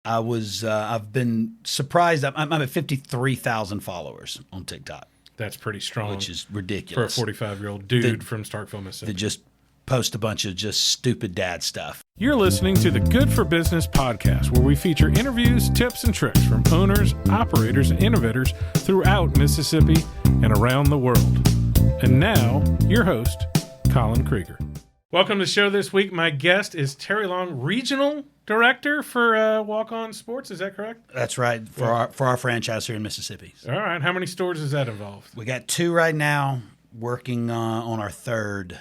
I've been surprised. I'm at 53,000 followers on TikTok, That's pretty strong, which is for a ridiculous. 45-year-old dude from Starkville, Mississippi. That just post a bunch of just stupid dad stuff. You're listening to the Good for Business podcast, where we feature interviews, tips, and tricks from owners, operators, and innovators throughout Mississippi and around the world. And now, your host, Colin Krieger. Welcome to the show this week. My guest is Terry Long, Regional Director for Walk-Ons Sports. Is that correct? That's right, for our franchise here in Mississippi. All right. How many stores does that involve? We got 2 right now, working on our 3rd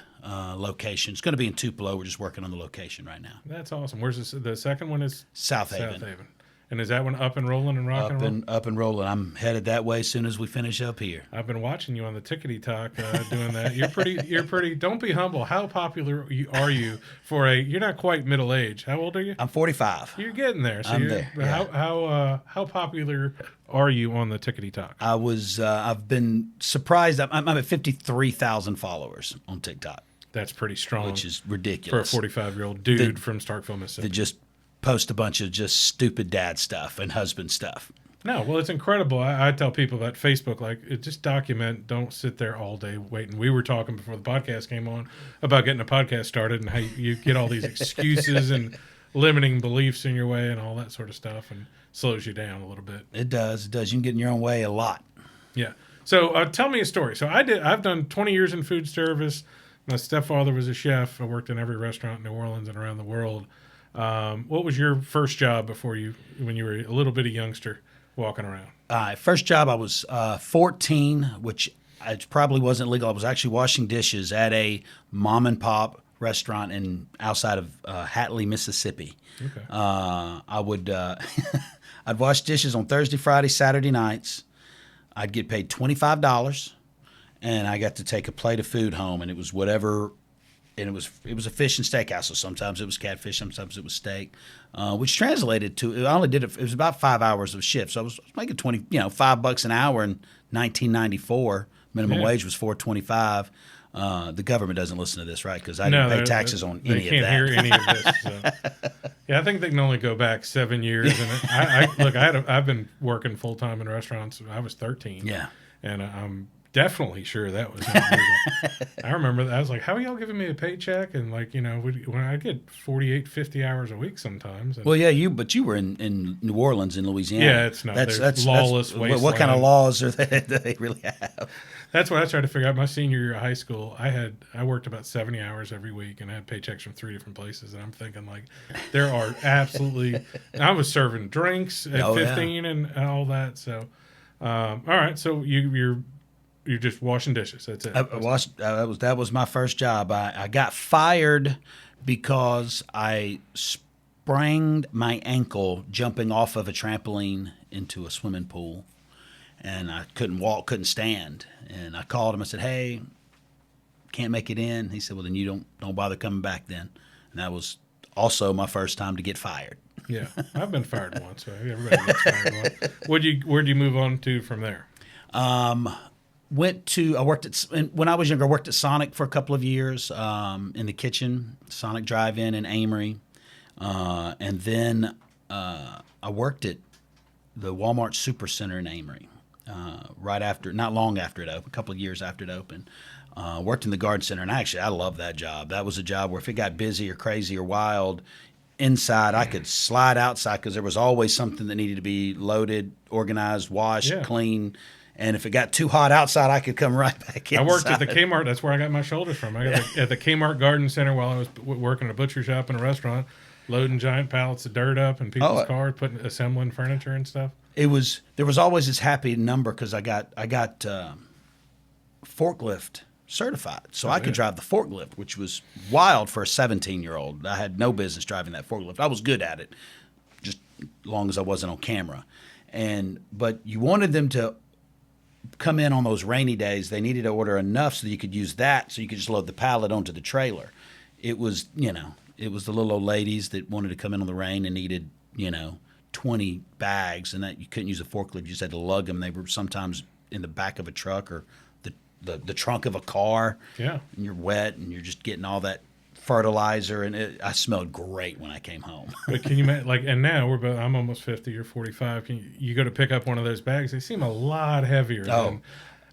location. It's going to be in Tupelo. We're just working on the location right now. That's awesome. Where's the second one? Is South Haven. South Haven. And is that one up and rolling and rocking and rolling? Up and rolling. I'm headed that way as soon as we finish up here. I've been watching you on the Tickety Talk doing that. You're pretty. Don't be humble. How popular are you for you're not quite middle age. How old are you? I'm 45. You're getting there. So I'm there. Yeah. How popular are you on the Tickety Talk? I've been surprised. I'm at 53,000 followers on TikTok. That's pretty strong, which is ridiculous for a 45-year-old dude from Starkville, Mississippi. That just post a bunch of just stupid dad stuff and husband stuff. No, well, it's incredible. I tell people about Facebook, just document. Don't sit there all day waiting. We were talking before the podcast came on about getting a podcast started and how you get all these excuses and limiting beliefs in your way and all that sort of stuff, and slows you down a little bit. It does. You can get in your own way a lot. Yeah. So tell me a story. So I've done 20 years in food service. My stepfather was a chef. I worked in every restaurant in New Orleans and around the world. What was your first job when you were a little bitty youngster walking around? First job, I was 14, which probably wasn't legal. I was actually washing dishes at a mom and pop restaurant outside of Hatley, Mississippi. Okay. I would I'd wash dishes on Thursday, Friday, Saturday nights. I'd get paid $25, and I got to take a plate of food home, and it was whatever. And it was a fish and steakhouse, so sometimes it was catfish, sometimes it was steak, which translated to, I only did it was about 5 hours of shift, so I was making $5 an hour in 1994. Minimum wage was $4.25. The government doesn't listen to this, right? Because I didn't pay taxes on any of that. They can't hear any of this. So. Yeah, I think they can only go back 7 years. And I've been working full time in restaurants. I was 13. Yeah, and I'm definitely sure that was illegal. I remember that. I was like, how are y'all giving me a paycheck? And when I get 48, 50 hours a week sometimes. And, well, yeah, but you were in New Orleans in Louisiana. Yeah, it's not. That's lawless wasteland. What kind of laws do they really have? That's what I tried to figure out. My senior year of high school, I worked about 70 hours every week, and I had paychecks from 3 different places. And I'm thinking, there are absolutely. I was serving drinks at 15 and all that. So, all right. So you're just washing dishes. That's it. That was my first job. I got fired because I sprained my ankle jumping off of a trampoline into a swimming pool, and I couldn't walk, couldn't stand. And I called him. I said, "Hey, can't make it in." He said, "Well, then you don't bother coming back then." And that was also my first time to get fired. Yeah, I've been fired once. So everybody gets fired once. Where'd you move on to from there? When I was younger, I worked at Sonic for a couple of years in the kitchen, Sonic Drive-In in Amory. And then I worked at the Walmart Supercenter in Amory not long after it opened, a couple of years after it opened. Worked in the garden center, and I love that job. That was a job where if it got busy or crazy or wild inside, I could slide outside because there was always something that needed to be loaded, organized, washed, clean. And if it got too hot outside, I could come right back inside. I worked at the Kmart. That's where I got my shoulders from. I got at the Kmart Garden Center while I was working at a butcher shop and a restaurant, loading giant pallets of dirt up in people's cars, assembling furniture and stuff. There was always this happy number because I got forklift certified, so I could drive the forklift, which was wild for a 17-year-old. I had no business driving that forklift. I was good at it, just as long as I wasn't on camera. But you wanted them to come in on those rainy days. They needed to order enough so that you could use that, so you could just load the pallet onto the trailer. It was the little old ladies that wanted to come in on the rain and needed 20 bags, and that you couldn't use a forklift. You just had to lug them. They were sometimes in the back of a truck or the trunk of a car. Yeah, and you're wet and you're just getting all that fertilizer, and I smelled great when I came home. But can you and now we're both, I'm almost 50, you're 45. You go to pick up one of those bags, they seem a lot heavier than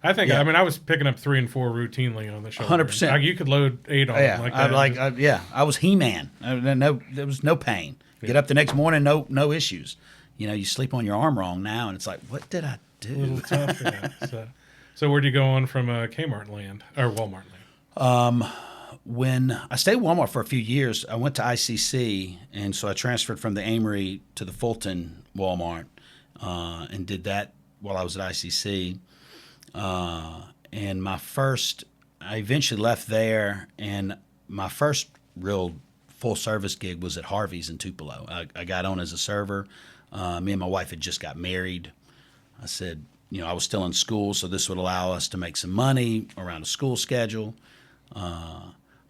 I think. Yeah. I mean, I was picking up 3 and 4 routinely on the shoulder. 100%. You could load 8 on them like that. I was He-Man. There was no pain. Get up the next morning, no issues. You sleep on your arm wrong now, and it's like, what did I do? A little tough, yeah. So where'd you go on from Kmart land or Walmart land? When I stayed at Walmart for a few years, I went to ICC, and so I transferred from the Amory to the Fulton Walmart, and did that while I was at ICC. And I eventually left there, and my first real full service gig was at Harvey's in Tupelo. I got on as a server. Me and my wife had just got married. I said, I was still in school, so this would allow us to make some money around a school schedule.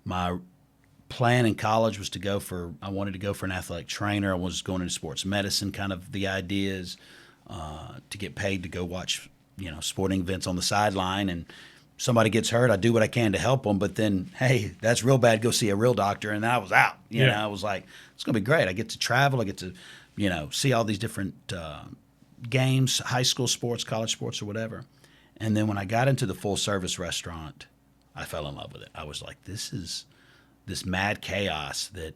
My plan in college was I wanted to go for an athletic trainer. I was going into sports medicine, kind of the ideas, to get paid to go watch, sporting events on the sideline. And somebody gets hurt, I do what I can to help them. But then, hey, that's real bad. Go see a real doctor. And then I was out. I was like, it's going to be great. I get to travel. I get to, see all these different games, high school sports, college sports, or whatever. And then when I got into the full service restaurant, I fell in love with it. I was like, this is this mad chaos that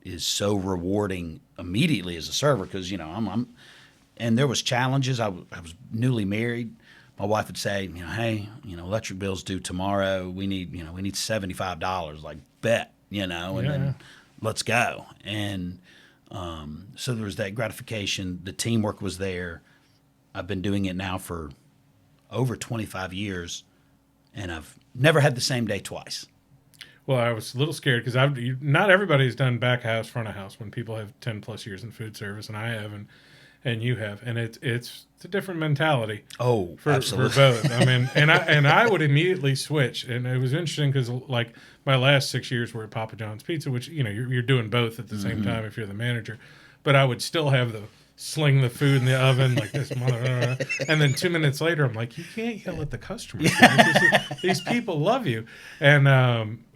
is so rewarding immediately as a server because, and there was challenges. I was newly married. My wife would say, hey, electric bill's due tomorrow. We need $75. Like, bet, then let's go. And so there was that gratification. The teamwork was there. I've been doing it now for over 25 years, and I've never had the same day twice. Well, I was a little scared because not everybody's done back of house, front of house when people have 10 plus years in food service, and I have, and you have, and it's a different mentality. Oh, absolutely. For both. I mean, and I would immediately switch, and it was interesting because like my last 6 years were at Papa John's Pizza, which you're doing both at the same time if you're the manager, but I would still have the sling the food in the oven like this mother, and then 2 minutes later I'm like, you can't yell at the customers. These people love you, and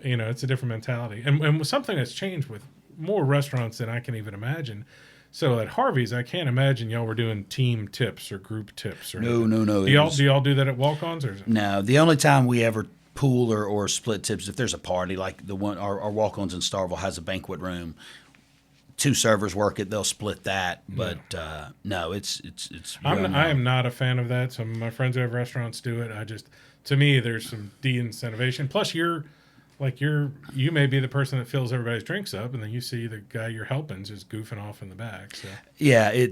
it's a different mentality, and something that's changed with more restaurants than I can even imagine. So at Harvey's, I can't imagine y'all were doing team tips or group tips. Or no. Do y'all do that at Walk-Ons? Or no, the only time we ever pool or split tips if there's a party, like the one our Walk-Ons in Starkville has a banquet room. 2 servers work it; they'll split that. But no, it's. I am not a fan of that. Some of my friends who have restaurants do it. To me, there's some de-incentivation. Plus, you may be the person that fills everybody's drinks up, and then you see the guy you're helping just goofing off in the back. So yeah,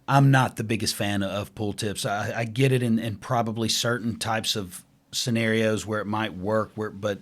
I'm not the biggest fan of pool tips. I get it in probably certain types of scenarios where it might work. But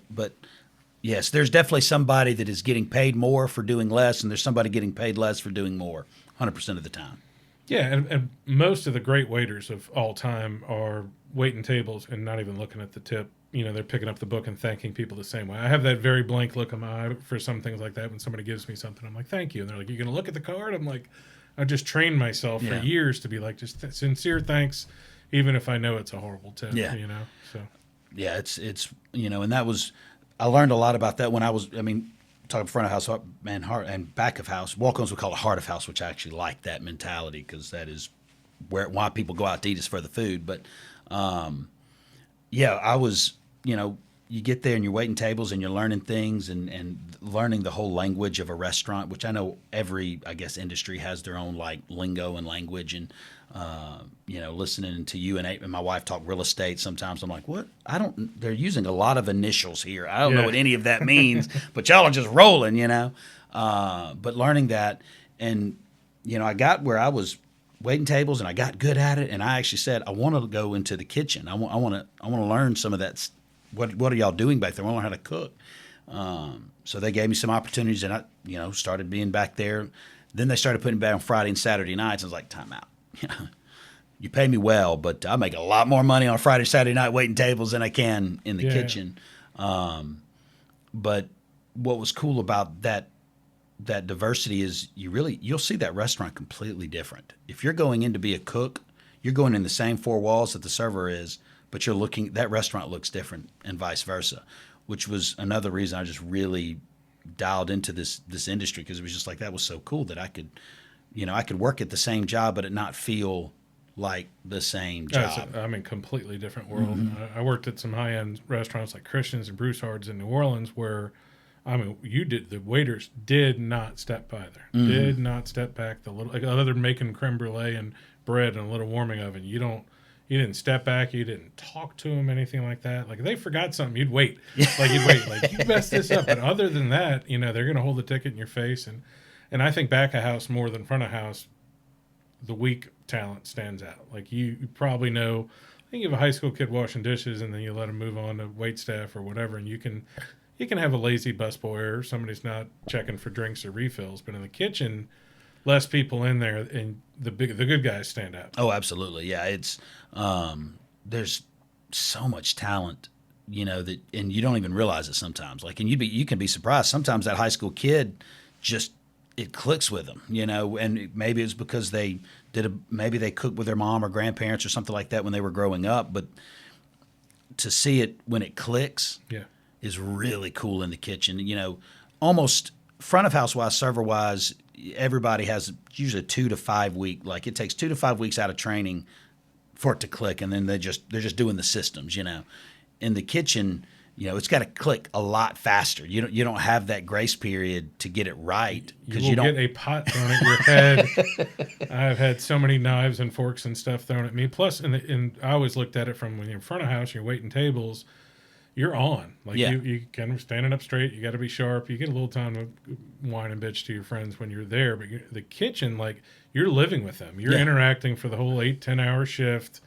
yes, there's definitely somebody that is getting paid more for doing less, and there's somebody getting paid less for doing more 100% of the time. Yeah, and most of the great waiters of all time are waiting tables and not even looking at the tip. They're picking up the book and thanking people the same way. I have that very blank look in my eye for some things like that. When somebody gives me something, I'm like, thank you. And they're like, you going to look at the card? I'm like, I just trained myself for years to be like, just sincere thanks, even if I know it's a horrible tip, So yeah, it's and that was, I learned a lot about that when I was, talking front of house and back of house. Walk-Ons would call it heart of house, which I actually like that mentality because that is why people go out to eat is for the food. But I was, you get there and you're waiting tables and you're learning things and learning the whole language of a restaurant, which I know every, industry has their own like lingo and language. And, listening to you and my wife talk real estate sometimes, I'm like, what? They're using a lot of initials here. I don't know what any of that means, but y'all are just rolling, but learning that. And, I got where I was waiting tables and I got good at it. And I actually said, I want to go into the kitchen. I want to learn some of that. What are y'all doing back there? I want to learn how to cook. So they gave me some opportunities, and I, started being back there. Then they started putting me back on Friday and Saturday nights. I was like, time out. You pay me well, but I make a lot more money on Friday, Saturday night waiting tables than I can in the kitchen. But what was cool about that diversity is you'll see that restaurant completely different. If you're going in to be a cook, you're going in the same 4 walls that the server is, but that restaurant looks different and vice versa, which was another reason I just really dialed into this industry, because it was just like, that was so cool that I could work at the same job but it not feel like the same job. Completely different world. I worked at some high-end restaurants like Christian's and Broussard's in New Orleans, where the waiters did not step by there, did not step back the little, like, other than making creme brulee and bread in a little warming oven. You didn't step back, you didn't talk to them, anything like that. Like, if they forgot something, you'd wait. Like, you messed this up. But other than that, they're going to hold the ticket in your face. And I think back of house more than front of house, the weak talent stands out. Like, you probably know, I think you have a high school kid washing dishes and then you let him move on to wait staff or whatever, and you can have a lazy busboy or somebody's not checking for drinks or refills. But in the kitchen, less people in there, and the good guys stand out. Oh, absolutely. Yeah. It's, there's so much talent, that, and you don't even realize it sometimes. Like, and you can be surprised. Sometimes that high school kid just, it clicks with them, and maybe it's because maybe they cooked with their mom or grandparents or something like that when they were growing up. But to see it when it clicks, is really cool in the kitchen. Almost front of house wise, server wise, everybody has usually a 2 to 5 week. Like, it takes 2 to 5 weeks out of training for it to click, and then they're just doing the systems. In the kitchen, it's got to click a lot faster. You don't have that grace period to get it right, because you don't get a pot thrown at your head. I've had so many knives and forks and stuff thrown at me. Plus, and I always looked at it from when you're in front of house, you're waiting tables, you're on. Like, you kind of standing up straight. You got to be sharp. You get a little time to whine and bitch to your friends when you're there. But the kitchen, like, you're living with them. You're interacting for the whole 8-10 hour shift.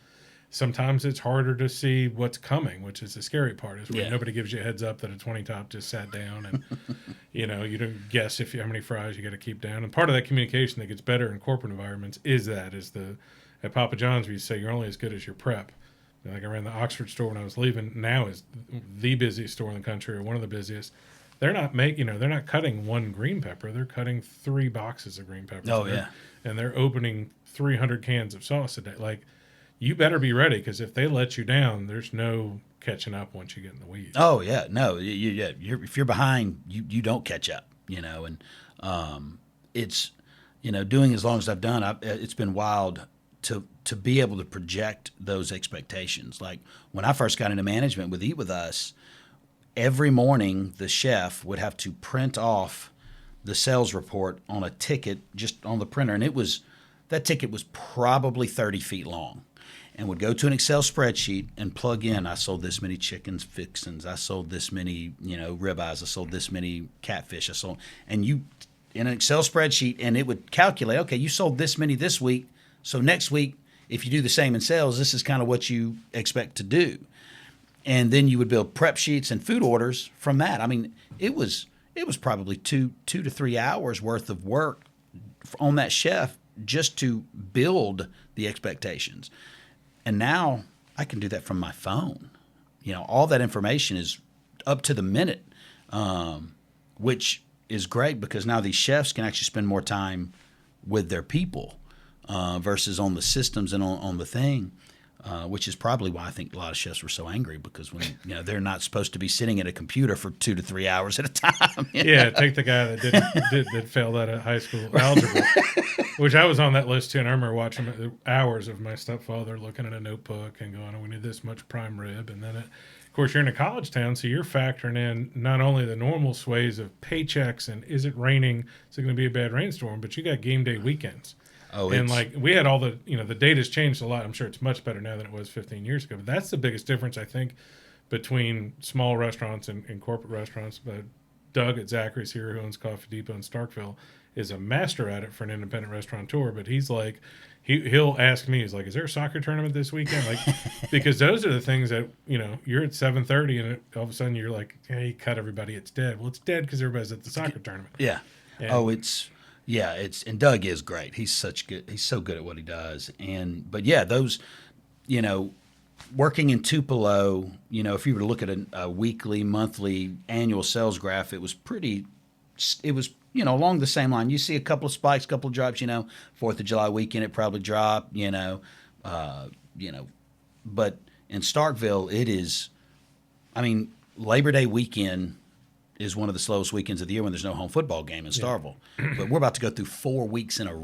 Sometimes it's harder to see what's coming, which is the scary part, is where nobody gives you a heads up that a 20 top just sat down, and you don't guess how many fries you got to keep down. And part of that communication that gets better in corporate environments at Papa John's, we say you're only as good as your prep. Like, I ran the Oxford store when I was leaving. Now is the busiest store in the country, or one of the busiest. They're not cutting one green pepper. They're cutting 3 boxes of green peppers. Oh, yeah. And they're opening 300 cans of sauce a day. Like, you better be ready, because if they let you down, there's no catching up once you get in the weeds. Oh, yeah. No, if you're behind, you don't catch up, and it's, doing as long as I've done, it's been wild to be able to project those expectations. Like, when I first got into management with Eat With Us, every morning the chef would have to print off the sales report on a ticket just on the printer. And that ticket was probably 30 feet long, and would go to an Excel spreadsheet and plug in, I sold this many chicken fixins, I sold this many, ribeyes, I sold this many catfish, and you, in an Excel spreadsheet, and it would calculate, okay, you sold this many this week, so next week, if you do the same in sales, this is kind of what you expect to do. And then you would build prep sheets and food orders from that. I mean, it was probably 2 to 3 hours worth of work on that chef just to build the expectations. And now I can do that from my phone. All that information is up to the minute, which is great, because now these chefs can actually spend more time with their people versus on the systems and on the thing, which is probably why I think a lot of chefs were so angry, because when they're not supposed to be sitting at a computer for 2 to 3 hours at a time. Take the guy that failed out of high school algebra, which I was on that list too. And I remember watching hours of my stepfather looking at a notebook and going, "Oh, we need this much prime rib," and then of course, you're in a college town, so you're factoring in not only the normal sways of paychecks and is it raining, is it going to be a bad rainstorm, but you got game day weekends. Oh, and like, we had all the, the data's changed a lot. I'm sure it's much better now than it was 15 years ago. But that's the biggest difference, I think, between small restaurants and corporate restaurants. But Doug at Zachary's here, who owns Coffee Depot in Starkville, is a master at it for an independent restaurateur. But he's like, he'll ask me, he's like, "Is there a soccer tournament this weekend?" Like, because those are the things that, you're at 7:30 and all of a sudden you're like, "Hey, cut everybody, it's dead." Well, it's dead because everybody's at the soccer tournament. Yeah. And Doug is great. He's so good at what he does. But those, working in Tupelo, if you were to look at a weekly, monthly, annual sales graph, it was along the same line. You see a couple of spikes, couple of drops, 4th of July weekend, it probably dropped, but in Starkville, it is, Labor Day weekend is one of the slowest weekends of the year when there's no home football game in Starkville. But we're about to go through 4 weekends in a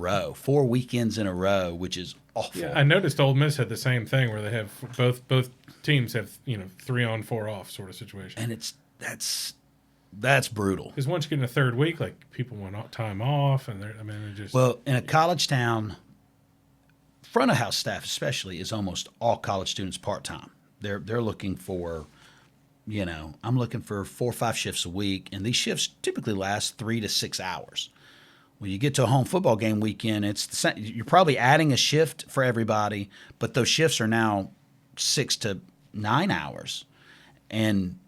row, which is awful. Yeah, I noticed Ole Miss had the same thing where they have both teams have 3 on 4 off sort of situation. And that's brutal. Because once you get in the third week, like people want time off, and they're just in a college town, front of house staff especially is almost all college students part time. They're looking for. I'm looking for 4 or 5 shifts a week, and these shifts typically last 3 to 6 hours. When you get to a home football game weekend, you're probably adding a shift for everybody, but those shifts are now 6 to 9 hours. And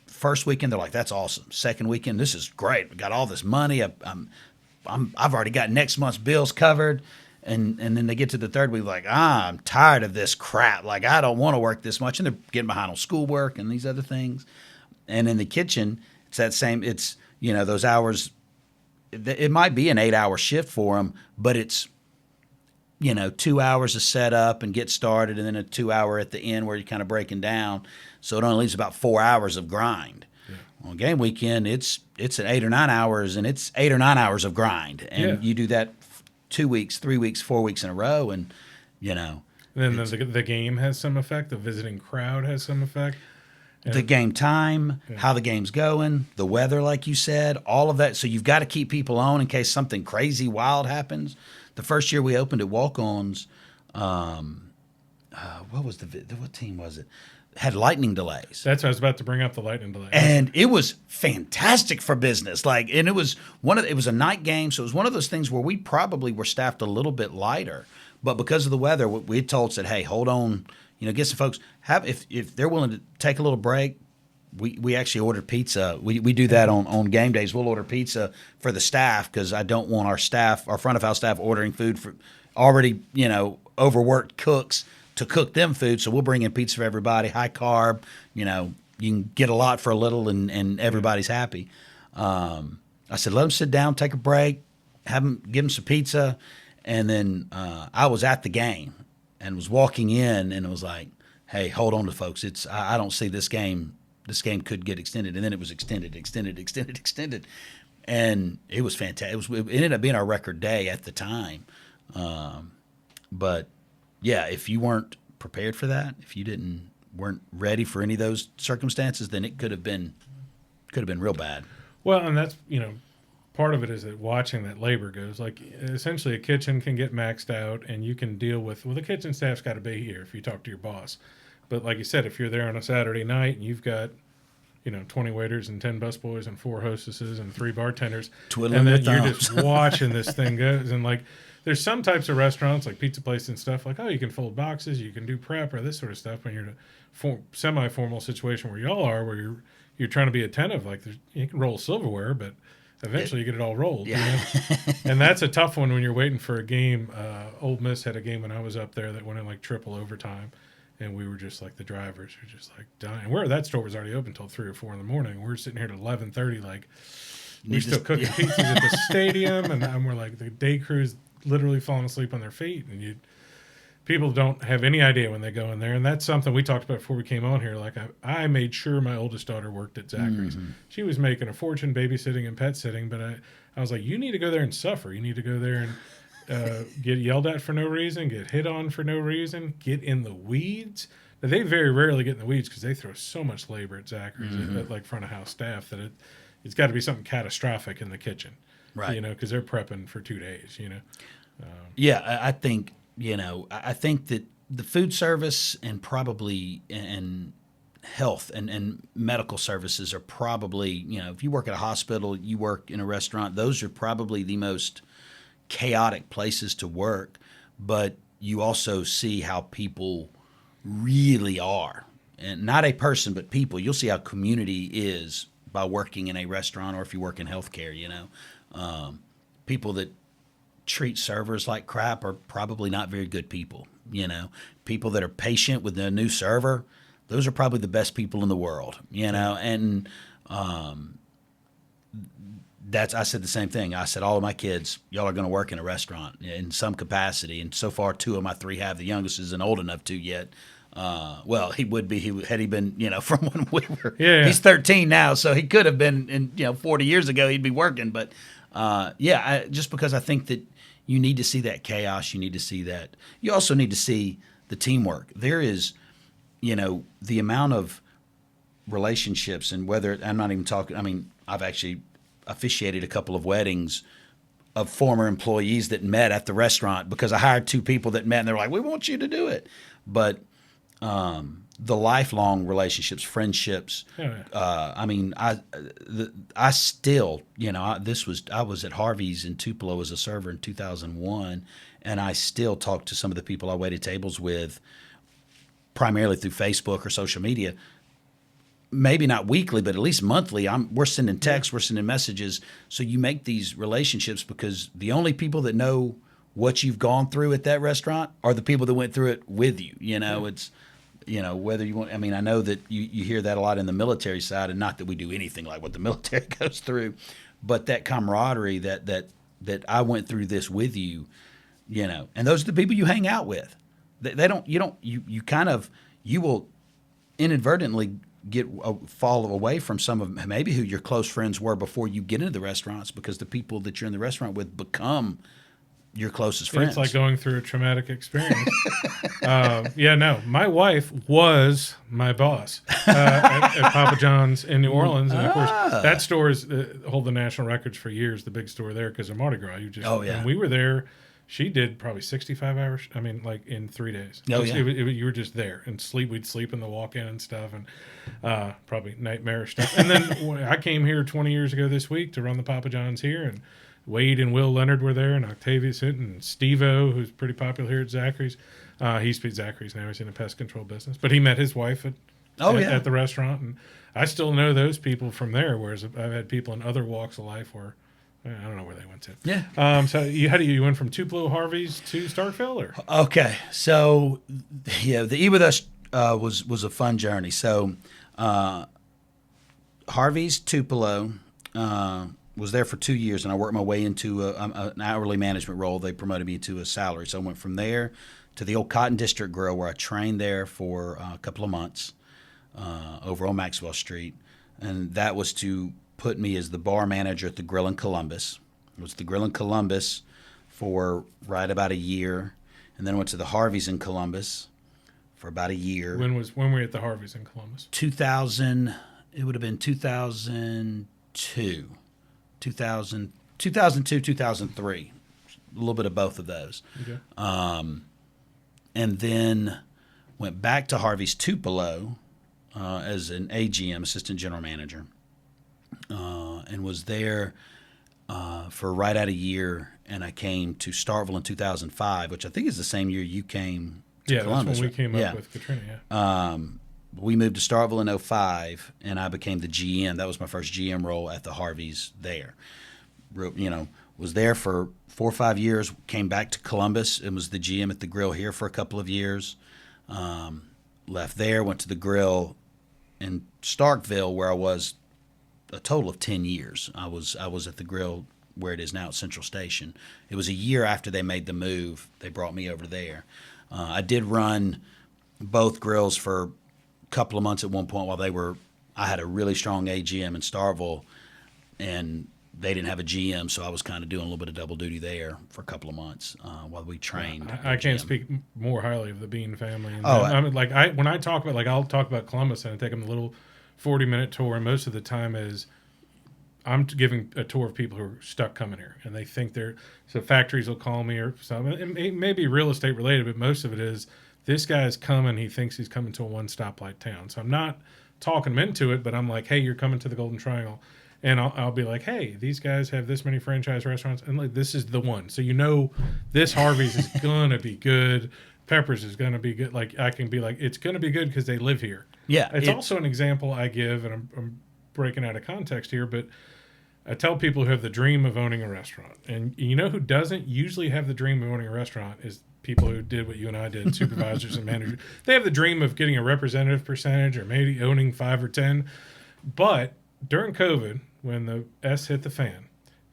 first weekend, they're like, "That's awesome." Second weekend, "This is great. We got all this money. I've already got next month's bills covered." And then they get to the third week like, I'm tired of this crap. Like, I don't want to work this much. And they're getting behind on schoolwork and these other things. And in the kitchen, it's that same, those hours, it might be an 8-hour shift for them, but it's, 2 hours to set up and get started and then a 2-hour at the end where you're kind of breaking down. So it only leaves about 4 hours of grind. Yeah. On game weekend, it's an 8 or 9 hours, and it's 8 or 9 hours of grind. And you do that 2 weeks, 3 weeks, 4 weeks in a row, and And then the game has some effect. The visiting crowd has some effect. The game time, how the game's going, the weather, like you said, all of that. So you've got to keep people on in case something crazy, wild happens. The first year we opened at Walk-Ons, what team was it? Had lightning delays. That's what I was about to bring up, the lightning delays. And it was fantastic for business. And it was a night game, so it was one of those things where we probably were staffed a little bit lighter. But because of the weather, we said, "Hey, hold on, get some folks. If they're willing to take a little break." We actually ordered pizza. We do that on game days. We'll order pizza for the staff because I don't want our front of house staff ordering food for already, overworked cooks to cook them food. So we'll bring in pizza for everybody, high carb. You can get a lot for a little, and everybody's happy. I said, let them sit down, take a break, give them some pizza. And then I was at the game and was walking in, and it was like, hey, hold on to folks. I don't see this game. This game could get extended. And then it was extended. And it was fantastic. It ended up being our record day at the time. But yeah, if you weren't prepared for that, if you weren't ready for any of those circumstances, then it could have been real bad. Well, and that's, part of it is that watching that labor goes. Like, essentially a kitchen can get maxed out, and you can deal with, the kitchen staff's got to be here if you talk to your boss. But like you said, if you're there on a Saturday night and you've got, 20 waiters and 10 busboys and 4 hostesses and 3 bartenders, Twiddling and then their you're thumbs. just watching this thing goes. And like, there's some types of restaurants like pizza places and stuff like, you can fold boxes, you can do prep or this sort of stuff when you're in a semi-formal situation where y'all are, where you're trying to be attentive. Like, you can roll silverware, but eventually you get it all rolled. Yeah. And that's a tough one when you're waiting for a game. Ole Miss had a game when I was up there that went in like triple overtime. And we were just like, the drivers were just like dying. That store was already open until 3 or 4 in the morning. We're sitting here at 11:30, like, we're still cooking pizzas at the stadium. And we're like, the day crew's literally falling asleep on their feet. And people don't have any idea when they go in there. And that's something we talked about before we came on here. Like, I made sure my oldest daughter worked at Zachary's. Mm-hmm. She was making a fortune babysitting and pet sitting. But I was like, you need to go there and suffer. You need to go there and get yelled at for no reason, get hit on for no reason, get in the weeds. Now, they very rarely get in the weeds because they throw so much labor at Zachary's, at like front of house staff, that it's got to be something catastrophic in the kitchen, right? Because they're prepping for 2 days. Yeah, I think I think that the food service and probably and health and medical services are probably, if you work at a hospital, you work in a restaurant, those are probably the most chaotic places to work, but you also see how people really are, and not a person, but people. You'll see how community is by working in a restaurant, or if you work in healthcare, people that treat servers like crap are probably not very good people. People that are patient with a new server, those are probably the best people in the world, and I said the same thing. I said, all of my kids, y'all are going to work in a restaurant in some capacity. And so far, 2 of my 3 have. The youngest isn't old enough to yet. Well, he would be. Had he been, from when we were. Yeah. He's 13 now, so he could have been. In 40 years ago, he'd be working. But just because I think that you need to see that chaos, you need to see that. You also need to see the teamwork. There is, the amount of relationships, and whether I'm not even talking. I mean, I've actually officiated a couple of weddings of former employees that met at the restaurant because I hired 2 people that met, and they're like, "We want you to do it," but the lifelong relationships, friendships. I mean, I still, I was at Harvey's in Tupelo as a server in 2001, and I still talk to some of the people I waited tables with, primarily through Facebook or social media. Maybe not weekly, but at least monthly. We're sending texts, we're sending messages. So you make these relationships because the only people that know what you've gone through at that restaurant are the people that went through it with you. It's, whether you want. I mean, I know that you hear that a lot in the military side, and not that we do anything like what the military goes through, but that camaraderie that I went through this with you, and those are the people you hang out with. You will inadvertently fall away from some of maybe who your close friends were before you get into the restaurants, because the people that you're in the restaurant with become your closest friends. It's like going through a traumatic experience. My wife was my boss at Papa John's in New Orleans, and of course that store is hold the national records for years. The big store there because of Mardi Gras. When we were there. She did probably 65 hours. I mean, like in 3 days. You were just there and sleep. We'd sleep in the walk-in and stuff, and probably nightmarish stuff. And then I came here 20 years ago this week to run the Papa John's here, and Wade and Will Leonard were there, and Octavius Hinton, and Steve-O, who's pretty popular here at Zachary's. He's at Zachary's now. He's in the pest control business. But he met his wife at the restaurant, and I still know those people from there, whereas I've had people in other walks of life where I don't know where they went to. Yeah. So you went from Tupelo Harvey's to Starkville, or? Okay. So, the E with us was a fun journey. So, Harvey's Tupelo was there for 2 years, and I worked my way into an hourly management role. They promoted me to a salary. So I went from there to the old Cotton District Grill, where I trained there for a couple of months over on Maxwell Street. And that was to put me as the bar manager at the Grill in Columbus. It was the Grill in Columbus for right about a year, and then went to the Harvey's in Columbus for about a year. When were you at the Harvey's in Columbus? 2000. It would have been 2002, 2003, a little bit of both of those. Okay. And then went back to Harvey's Tupelo as an AGM, assistant general manager. And was there for right at a year, and I came to Starkville in 2005, which I think is the same year you came to Columbus. That's when we came up with Katrina, We moved to Starkville in 2005, and I became the GM. That was my first GM role at the Harveys there. Was there for 4 or 5 years, came back to Columbus and was the GM at the Grill here for a couple of years. Left there, went to the Grill in Starkville, where I was a total of 10 years. I was at the Grill where it is now at Central Station. It was a year after they made the move. They brought me over there. I did run both grills for a couple of months at one point while I had a really strong AGM in Starkville, and they didn't have a GM, so I was kind of doing a little bit of double duty there for a couple of months while we trained. I can't speak more highly of the Bean family. And when I talk about, I'll talk about Columbus and I take them a little 40-minute tour, and most of the time I'm giving a tour of people who are stuck coming here, and they think so factories will call me or something. It may be real estate related, but most of it is this guy's coming. He thinks he's coming to a one-stoplight town. So I'm not talking him into it, but I'm like, hey, you're coming to the Golden Triangle. And I'll be like, hey, these guys have this many franchise restaurants, and this is the one. So this Harvey's is going to be good. Pepper's is going to be good. I can be like, it's going to be good because they live here. Yeah. It's also an example I give, and I'm breaking out of context here, but I tell people who have the dream of owning a restaurant. And who doesn't usually have the dream of owning a restaurant is people who did what you and I did, supervisors and managers. They have the dream of getting a representative percentage or maybe owning 5 or 10. But during COVID, when the S hit the fan,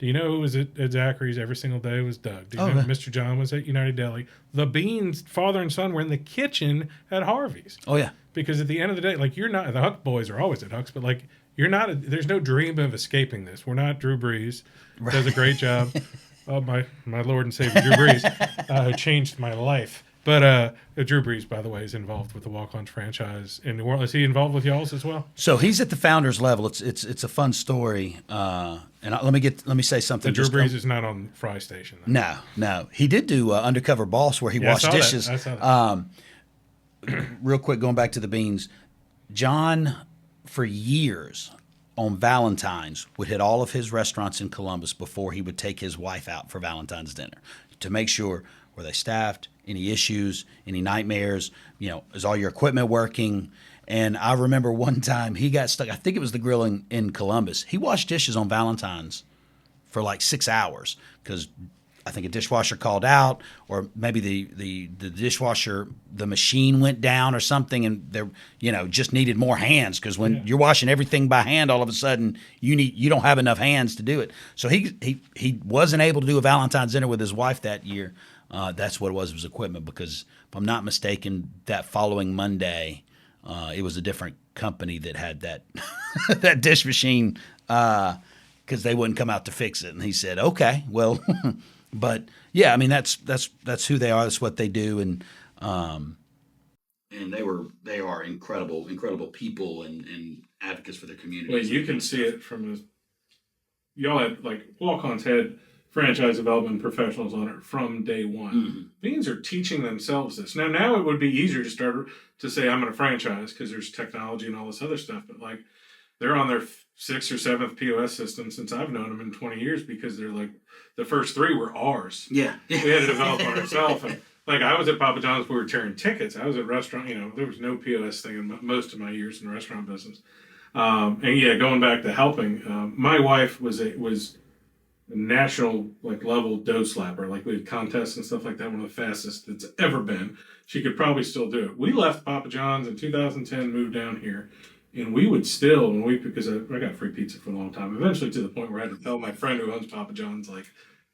Do you know who was at Zachary's every single day? Was Doug. Do you know Mr. John was at United Deli? The Beans, father and son, were in the kitchen at Harvey's. Oh, yeah. Because at the end of the day, like, you're not, the Huck boys are always at Huck's, but like, you're not, there's no dream of escaping this. We're not Drew Brees. Right. Does a great job. Oh, my Lord and Savior, Drew Brees, who changed my life. But Drew Brees, by the way, is involved with the Walk-Ons franchise in New Orleans. Is he involved with y'all's as well? So he's at the founders level. It's a fun story. And let me say something. Drew Brees is not on Fry Station. Though. No. He did do Undercover Boss where he washed dishes. I saw that. Real quick, going back to the Beans, John, for years on Valentine's, would hit all of his restaurants in Columbus before he would take his wife out for Valentine's dinner to make sure, were they staffed, any issues, any nightmares, is all your equipment working? And I remember one time he got stuck. I think it was the grill in Columbus. He washed dishes on Valentine's for like 6 hours because I think a dishwasher called out, or maybe the dishwasher, the machine went down or something, and there just needed more hands because when you're washing everything by hand, all of a sudden you don't have enough hands to do it. So he wasn't able to do a Valentine's dinner with his wife that year. That's what it was equipment, because if I'm not mistaken, that following Monday, it was a different company that had that that dish machine because they wouldn't come out to fix it. And he said, okay, well, but yeah, I mean, that's who they are. That's what they do. And they are incredible people and advocates for their community. Well, you can see it from y'all had, like, Walk-Ons had franchise development professionals on it from day one. Mm-hmm. Beans are teaching themselves this. Now it would be easier to start to say, I'm going to franchise because there's technology and all this other stuff. But like, they're on their 6th or 7th POS system since I've known them in 20 years because they're like, the first 3 were ours. Yeah. We had to develop ourselves. And like, I was at Papa John's, we were tearing tickets. I was at restaurant, there was no POS thing in most of my years in the restaurant business. And yeah, going back to helping, my wife was a national level dough slapper. Like, we had contests and stuff like that, one of the fastest it's ever been. She could probably still do it. We left Papa John's in 2010, moved down here, and we would still, because I got free pizza for a long time, eventually to the point where I had to tell my friend who owns Papa John's, like,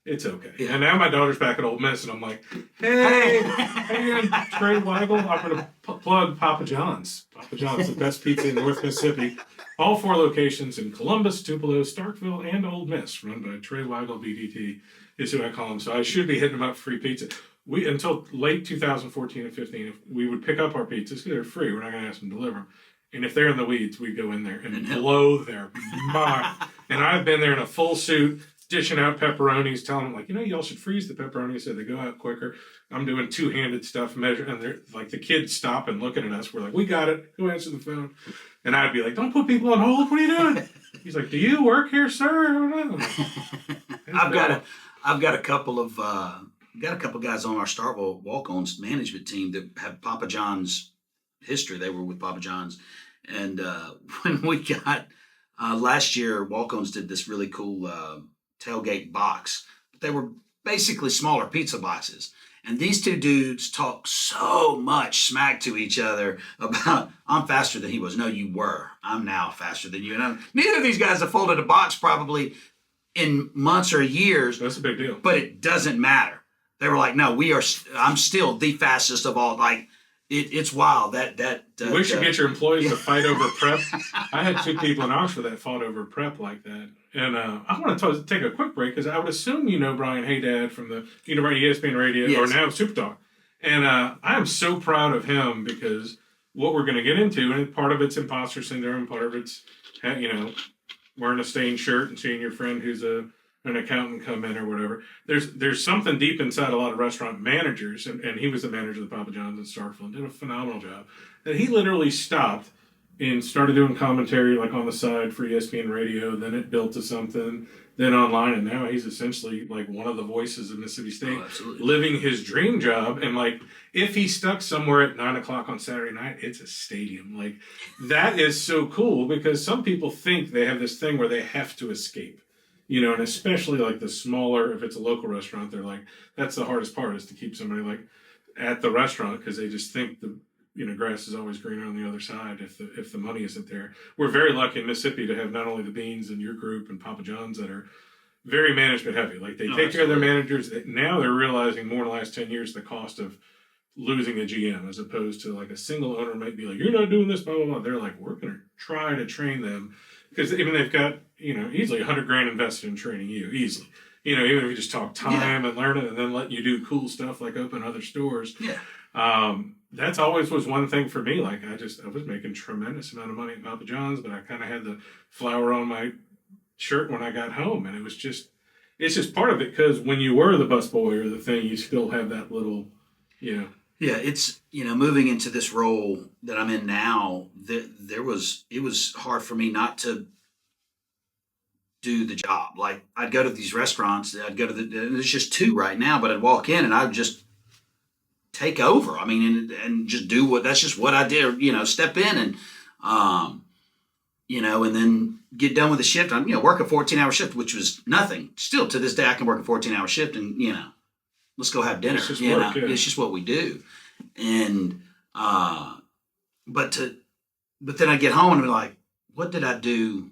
it's okay. Yeah. And now my daughter's back at Ole Miss, and I'm like, hey, Trey Weigel, I'm going to plug Papa John's. Papa John's, the best pizza in North Mississippi. All 4 locations in Columbus, Tupelo, Starkville, and Ole Miss, run by Trey Weigel, BDT, is who I call him. So I should be hitting him up for free pizza. Until late 2014 and 15, we would pick up our pizzas because they're free. We're not going to ask them to deliver them. And if they're in the weeds, we go in there and blow their mind. And I've been there in a full suit, dishing out pepperonis, telling them, y'all should freeze the pepperonis so they go out quicker. I'm doing two-handed stuff, and they're like, the kids stop and looking at us. We're like, we got it. Go answer the phone. And I'd be like, don't put people on hold. What are you doing? He's like, do you work here, sir? I don't know. I've got a couple of guys on our Starkville Walk-Ons management team that have Papa John's history. They were with Papa John's. And when we got last year, Walk-Ons did this really cool tailgate box. But they were basically smaller pizza boxes. And these 2 dudes talk so much smack to each other about, I'm faster than he was. No, you were. I'm now faster than you. And neither of these guys have folded a box probably in months or years. That's a big deal. But it doesn't matter. They were like, no, I'm still the fastest of all. Like, it's wild. We should get your employees to fight over prep. I had 2 people in Oxford that fought over prep like that. And I want to take a quick break because I would assume Brian Haydad from the ESPN Radio, yes, or now Super Talk. And I am so proud of him because what we're going to get into, and part of it's imposter syndrome, part of it's wearing a stained shirt and seeing your friend who's an accountant come in or whatever. There's something deep inside a lot of restaurant managers, and he was the manager of the Papa John's in Starkville and did a phenomenal job. That he literally stopped and started doing commentary on the side for ESPN Radio. Then it built to something, then online, and now he's essentially one of the voices of Mississippi State, living his dream job. And if he stuck somewhere at 9:00 on Saturday night, it's a stadium. That is so cool because some people think they have this thing where they have to escape. And especially the smaller, if it's a local restaurant, they're like, that's the hardest part is to keep somebody at the restaurant because they just think the grass is always greener on the other side if the money isn't there. We're very lucky in Mississippi to have not only the Beans and your group and Papa John's that are very management heavy. Like they take care of their managers. Now they're realizing more in the last 10 years the cost of losing a GM, as opposed to like a single owner might be like, you're not doing this, blah, blah, blah. They're like, we're going to try to train them, because even they've got, easily $100,000 invested in training you, easily. Even if you just talk time and learn it, and then let you do cool stuff like open other stores. Yeah. That's always was one thing for me. Like I was making tremendous amount of money at Papa John's, but I kind of had the flower on my shirt when I got home, and it's just part of it, because when you were the busboy or the thing, you still have that little, Yeah, it's, moving into this role that I'm in now, it was hard for me not to do the job. Like I'd go to these restaurants, there's just two right now, but I'd walk in and I'd just take over. I mean, and just do that's just what I did, step in and, and then get done with the shift. I'm, work a 14-hour shift, which was nothing. Still to this day, I can work a 14-hour shift and, let's go have dinner. It's just what we do. And, but then I get home and be like, what did I do?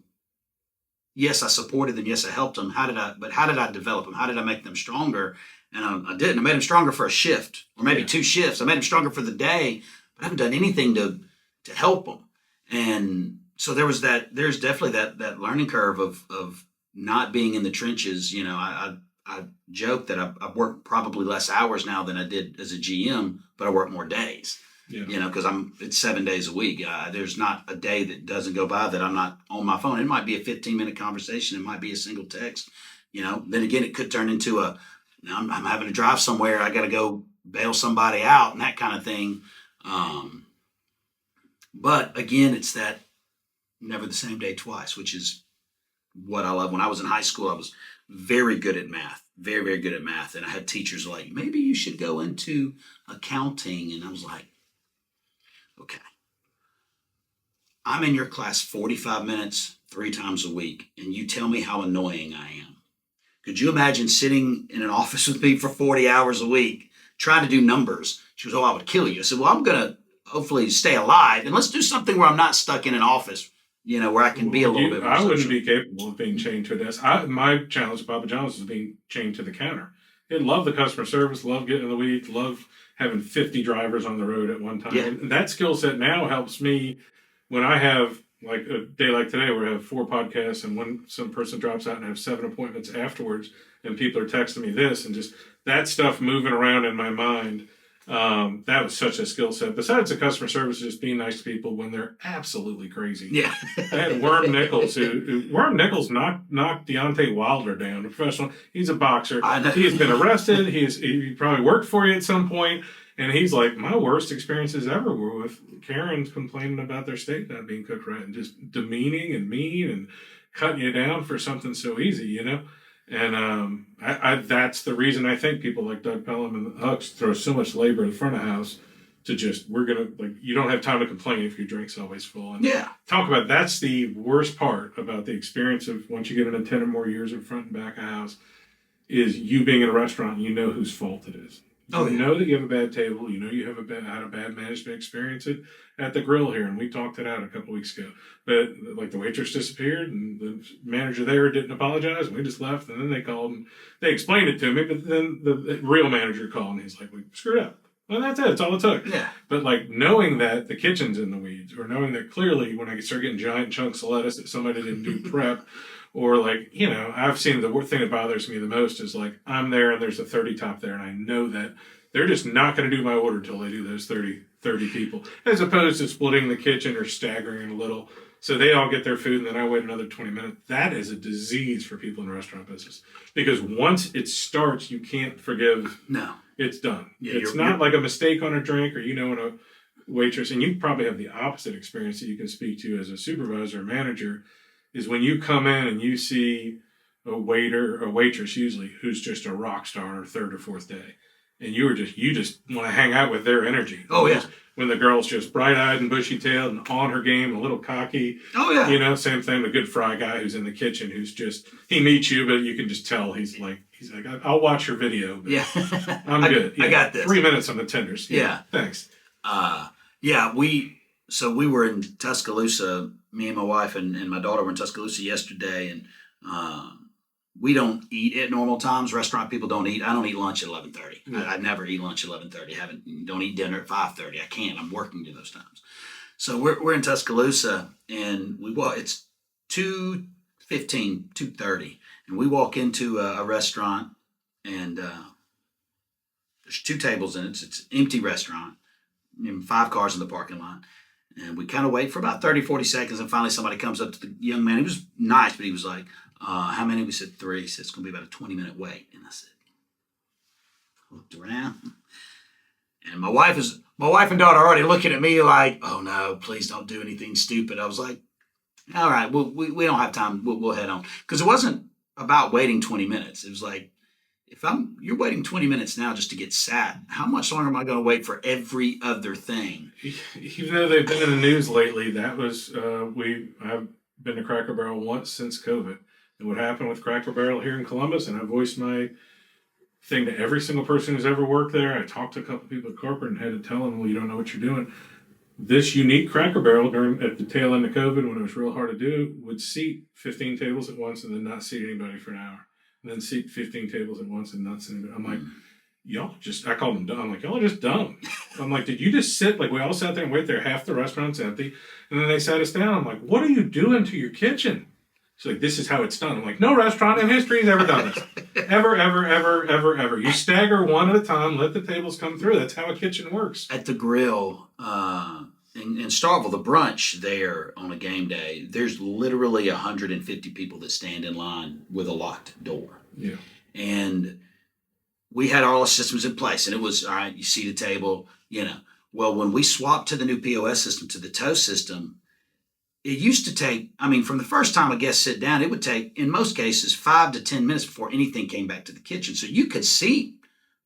Yes, I supported them. Yes, I helped them. How did I develop them? How did I make them stronger? And I didn't. I made them stronger for a shift or maybe two shifts. I made them stronger for the day, but I haven't done anything to help them. And so there's definitely that learning curve of not being in the trenches. I joke that I work probably less hours now than I did as a GM, but I work more days. Yeah. Because it's 7 days a week. There's not a day that doesn't go by that I'm not on my phone. It might be a 15-minute conversation. It might be a single text. Then again, it could turn into I'm having to drive somewhere. I got to go bail somebody out and that kind of thing. But again, it's that never the same day twice, which is what I love. When I was in high school, I was very good at math, very, very good at math. And I had teachers like, maybe you should go into accounting. And I was like, okay, I'm in your class 45 minutes, 3 times a week, and you tell me how annoying I am. Could you imagine sitting in an office with me for 40 hours a week, trying to do numbers? She goes, I would kill you. I said, well, I'm going to hopefully stay alive, and let's do something where I'm not stuck in an office, where I can be a little bit more I social. wouldn't be capable of being chained to a desk. My challenge at Papa John's is being chained to the counter. I love the customer service, love getting in the weeds, love having 50 drivers on the road at one time. Yeah. And that skill set now helps me when I have like a day like today where I have 4 podcasts and when some person drops out and I have 7 appointments afterwards and people are texting me this and just that stuff moving around in my mind. That was such a skill set. Besides the customer service, just being nice to people when they're absolutely crazy. Yeah. I had Worm Nichols, Worm Nichols knocked Deontay Wilder down, a professional. He's a boxer. He's been arrested. He probably worked for you at some point. And he's like, my worst experiences ever were with Karens complaining about their steak not being cooked right and just demeaning and mean and cutting you down for something so easy, And that's the reason I think people like Doug Pelham and the Hucks throw so much labor in the front of the house to just, you don't have time to complain if your drink's always full. And talk about, that's the worst part about the experience of once you get into 10 or more years in front and back of house, is you being in a restaurant and you know whose fault it is. You know that you have a bad table. You know you have had a bad management experience at the grill here, and we talked it out a couple weeks ago. But like the waitress disappeared, and the manager there didn't apologize, and we just left. And then they called and they explained it to me, but then the real manager called, and he's like, "We screwed up." Well, that's it. That's all it took. Yeah. But like knowing that the kitchen's in the weeds, or knowing that clearly when I start getting giant chunks of lettuce that somebody didn't do prep. Or like, I've seen the thing that bothers me the most is like, I'm there and there's a 30 top there and I know that they're just not going to do my order until they do those 30 people, as opposed to splitting the kitchen or staggering it a little. So they all get their food and then I wait another 20 minutes. That is a disease for people in the restaurant business. Because once it starts, you can't forgive. No. It's done. Yeah, it's not like a mistake on a drink or, when a waitress, and you probably have the opposite experience that you can speak to as a supervisor or manager, is when you come in and you see a waiter or waitress usually who's just a rock star on her 3rd or 4th day. And you just want to hang out with their energy. Oh, yeah. When the girl's just bright-eyed and bushy-tailed and on her game, a little cocky. Oh, yeah. Same thing, the good fry guy who's in the kitchen who's just, he meets you, but you can just tell he's like, I'll watch your video. But yeah. I'm good. I got this. 3 minutes on the tenders. Yeah. Thanks. We were in Tuscaloosa, me and my wife and my daughter were in Tuscaloosa yesterday, and we don't eat at normal times. Restaurant people don't eat. I don't eat lunch at 11:30. Yeah. I never eat lunch at 11:30. Don't eat dinner at 5:30. I can't. I'm working during those times. So we're in Tuscaloosa, and it's 2:15, 2:30, and we walk into a restaurant, and there's 2 tables in it. It's an empty restaurant, and 5 cars in the parking lot. And we kind of wait for about 30, 40 seconds, and finally somebody comes up to the young man. He was nice, but he was like, how many? We said 3. He said, it's going to be about a 20-minute wait. And I said, looked around, and my wife and daughter are already looking at me like, oh no, please don't do anything stupid. I was like, all right, we don't have time. We'll head on. Because it wasn't about waiting 20 minutes. It was like, you're waiting 20 minutes now just to get sat, how much longer am I going to wait for every other thing? Even though they've been in the news lately, that was, I've been to Cracker Barrel once since COVID. And what happened with Cracker Barrel here in Columbus, and I voiced my thing to every single person who's ever worked there. I talked to a couple people at corporate and had to tell them, well, you don't know what you're doing. This unique Cracker Barrel at the tail end of COVID, when it was real hard to do, would seat 15 tables at once and then not seat anybody for an hour. And then seat 15 tables at once and not seat anybody. I'm like, I called them dumb. I'm like, y'all are just dumb. I'm like, did you just sit? Like, we all sat there and wait there. Half the restaurant's empty. And then they sat us down. I'm like, what are you doing to your kitchen? She's like, this is how it's done. I'm like, no restaurant in history has ever done this. Ever, ever, ever, ever, ever. You stagger one at a time, let the tables come through. That's how a kitchen works. At the grill in Starkville, the brunch there on a game day, there's literally 150 people that stand in line with a locked door. Yeah. And we had all the systems in place, and it was, all right, you see the table, Well, when we swapped to the new POS system, to the toast system, it used to take, from the first time a guest sit down, it would take, in most cases, 5 to 10 minutes before anything came back to the kitchen. So you could seat,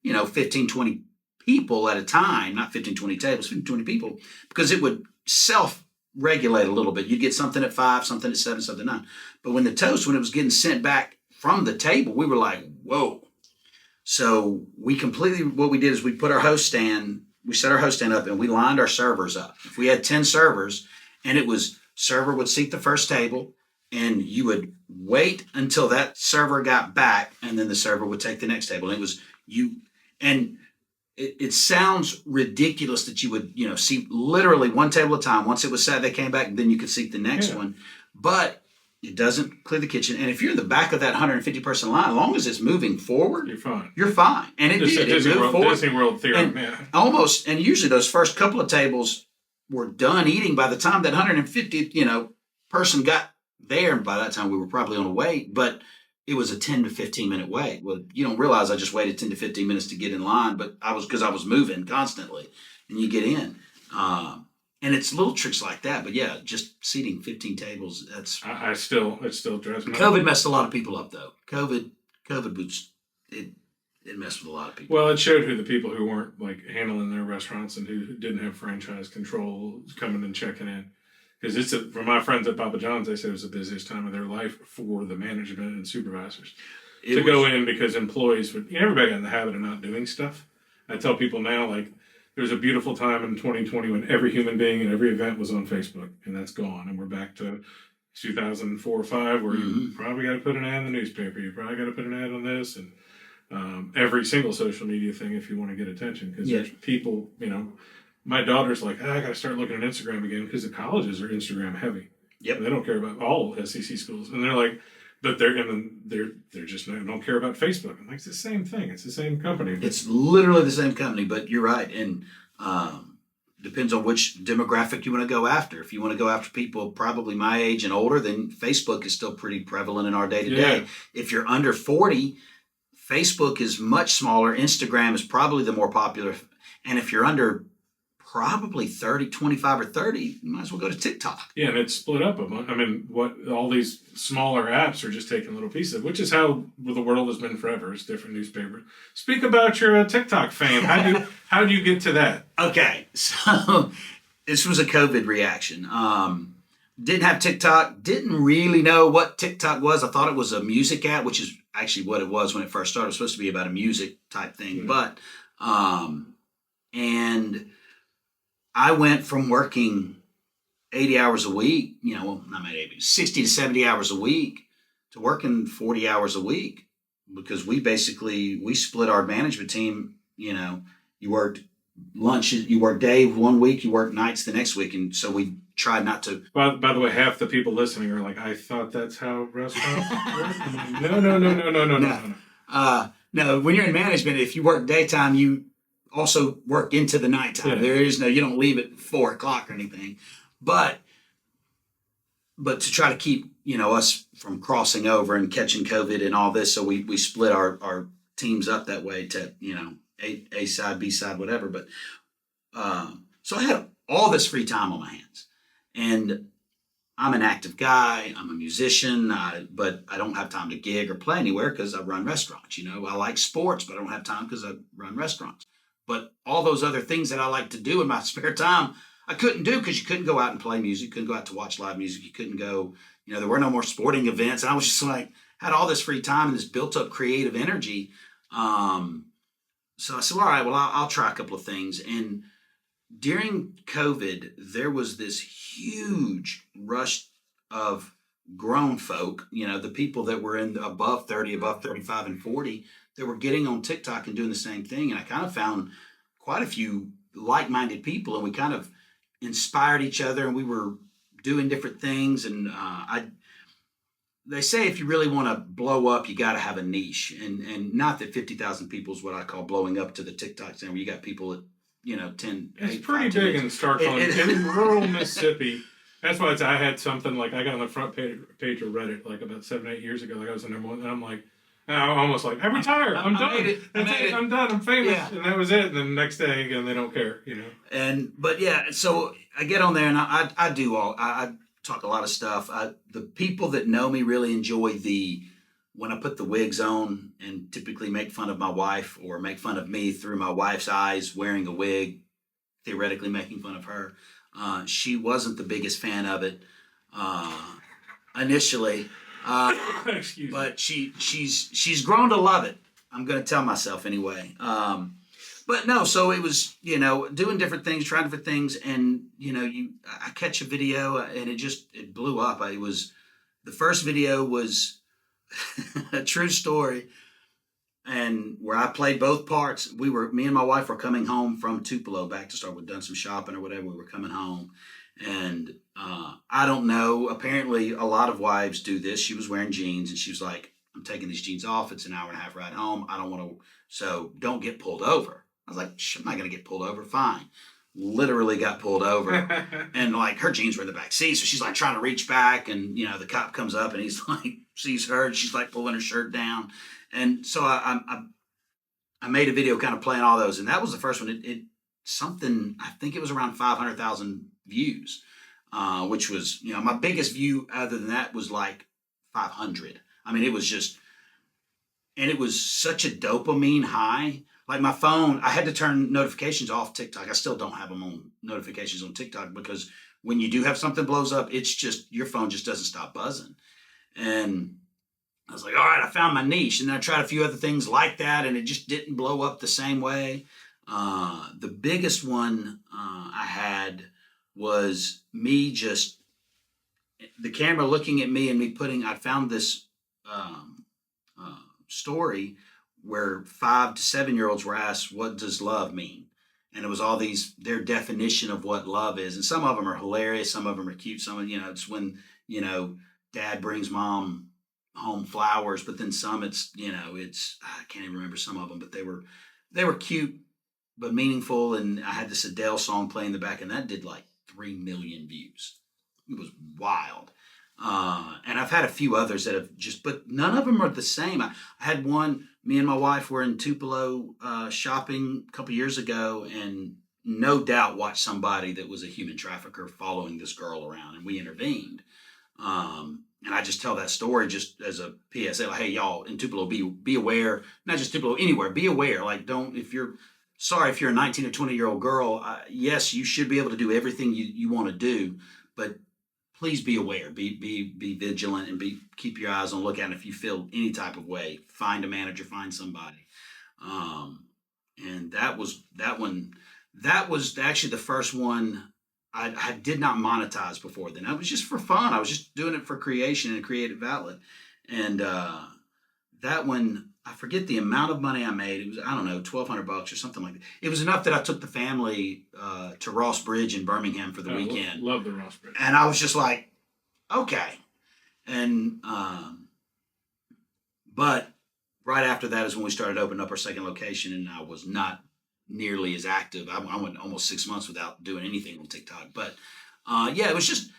15, 20 people at a time, not 15, 20 tables, 15, 20 people, because it would self-regulate a little bit. You'd get something at 5, something at 7, something at 9. But when it was getting sent back from the table, we were like, whoa. So what we did is we set our host stand up, and we lined our servers up. If we had 10 servers, and it was, server would seat the first table, and you would wait until that server got back, and then the server would take the next table. And it was it sounds ridiculous that you would, seat literally one table at a time. Once it was set, they came back, and then you could seat the next one. But it doesn't clear the kitchen. And if you're in the back of that 150 person line, as long as it's moving forward, you're fine. And it did. It moved forward. Disney World theorem, Almost. And usually those first couple of tables were done eating by the time that 150, person got there. And by that time we were probably on a wait, but it was a 10 to 15 minute wait. Well, you don't realize I just waited 10 to 15 minutes to get in line, but because I was moving constantly, and you get in. And it's little tricks like that, but yeah, just seating 15 tables. It still drives me. COVID messed a lot of people up, though. COVID was it messed with a lot of people. Well, it showed who the people who weren't handling their restaurants and who didn't have franchise control coming and checking in. Because for my friends at Papa John's, they said it was the busiest time of their life for the management and supervisors to go in, because employees everybody got in the habit of not doing stuff. I tell people now, there was a beautiful time in 2020 when every human being and every event was on Facebook, and that's gone. And we're back to 2004 or 5, where you probably got to put an ad in the newspaper. You probably got to put an ad on this, and every single social media thing if you want to get attention. Because there's people, my daughter's like, I got to start looking at Instagram again, because the colleges are Instagram heavy. Yep. And they don't care about all SEC schools, and they're like, but they're just don't care about Facebook. I'm like, it's the same thing. It's the same company. It's literally the same company, but you're right. And depends on which demographic you want to go after. If you want to go after people probably my age and older, then Facebook is still pretty prevalent in our day-to-day. Yeah. If you're under 40, Facebook is much smaller. Instagram is probably the more popular. And if you're under probably 30, 25 or 30, you might as well go to TikTok. Yeah, and it's split up. All these smaller apps are just taking little pieces of, which is how the world has been forever. It's different newspapers. Speak about your TikTok fame. How do you get to that? Okay, so this was a COVID reaction. Didn't have TikTok. Didn't really know what TikTok was. I thought it was a music app, which is actually what it was when it first started. It was supposed to be about a music type thing, but and I went from working 80 hours a week, not 80, 60 to 70 hours a week, to working 40 hours a week, because we split our management team. You worked lunches, you work day one week, you work nights the next week. And so we tried not to. By the way, half the people listening are like, I thought that's how restaurants work. No. No, when you're in management, if you work daytime, you also work into the nighttime. Yeah. You don't leave at 4:00 or anything. But to try to keep, us from crossing over and catching COVID and all this, so we split our teams up that way to, A side, B side, whatever. But so I had all this free time on my hands, and I'm an active guy. I'm a musician, but I don't have time to gig or play anywhere because I run restaurants. I like sports, but I don't have time because I run restaurants. But all those other things that I like to do in my spare time, I couldn't do because you couldn't go out and play music. You couldn't go out to watch live music. You couldn't go, there were no more sporting events. And I was just like, had all this free time and this built up creative energy. So I said, well, all right, I'll try a couple of things. And during COVID, there was this huge rush of grown folk, the people that were in above 30, above 35 and 40, that were getting on TikTok and doing the same thing. And I kind of found quite a few like-minded people, and we kind of inspired each other, and we were doing different things. And they say if you really want to blow up, you got to have a niche. And not that 50,000 people is what I call blowing up to the TikTok thing, where you got people at 10. It's pretty big in Starkville. In rural Mississippi. That's why I had something like, I got on the front page of Reddit like about 7-8 years ago. Like I was the number one, and I'm like, I'm almost like, I retired. I'm done. I'm done. I'm famous. Yeah. And that was it. And then the next day, again, they don't care, But yeah, so I get on there and I talk a lot of stuff. The people that know me really enjoy when I put the wigs on and typically make fun of my wife or make fun of me through my wife's eyes wearing a wig, theoretically making fun of her. She wasn't the biggest fan of it initially, but she's grown to love it. I'm going to tell myself anyway. But no, so it was, doing different things, trying different things. And, I catch a video and it blew up. The first video was a true story, and where I played both parts. Me and my wife were coming home from Tupelo back to start. We'd done some shopping or whatever. We were coming home, and I don't know. Apparently, a lot of wives do this. She was wearing jeans, and she was like, "I'm taking these jeans off. It's an hour and a half ride home. I don't want to. So don't get pulled over." I was like, "I'm not gonna get pulled over. Fine." Literally got pulled over, and like her jeans were in the back seat, so she's like trying to reach back, and the cop comes up and he's like sees her, and she's like pulling her shirt down, and so I made a video kind of playing all those, and that was the first one. I think it was around 500,000 views, which was my biggest view other than that was like 500. I mean, it was just, and it was such a dopamine high. Like my phone, I had to turn notifications off TikTok. I still don't have them on notifications on TikTok, because when you do have something blows up, it's just, your phone just doesn't stop buzzing. And I was like, all right, I found my niche. And then I tried a few other things like that, and it just didn't blow up the same way. The biggest one I had was me just, the camera looking at me and me I found this story where 5 to 7-year-olds were asked, what does love mean? And it was all their definition of what love is. And some of them are hilarious. Some of them are cute. Some of, it's when, dad brings mom home flowers, but then some it's, I can't even remember some of them, but they were cute, but meaningful. And I had this Adele song playing in the back, and that did like 3 million views. It was wild. And I've had a few others that have but none of them are the same. I had one, me and my wife were in Tupelo shopping a couple years ago, and no doubt watched somebody that was a human trafficker following this girl around, and we intervened. And I just tell that story just as a PSA, like, hey, y'all in Tupelo, be aware, not just Tupelo, anywhere, be aware. Like, if you're a 19 or 20-year-old girl, yes, you should be able to do everything you want to do, but please be aware, be vigilant, and keep your eyes on lookout. And if you feel any type of way, find a manager, find somebody. And that was actually the first one I did not monetize before then. I was just for fun. I was just doing it for creation and a creative outlet. And that one, I forget the amount of money I made. It was, I don't know, $1,200 or something like that. It was enough that I took the family to Ross Bridge in Birmingham for the weekend. Love the Ross Bridge. And I was just like, okay. And but right after that is when we started opening up our second location, and I was not nearly as active. I went almost 6 months without doing anything on TikTok. But yeah, it was just,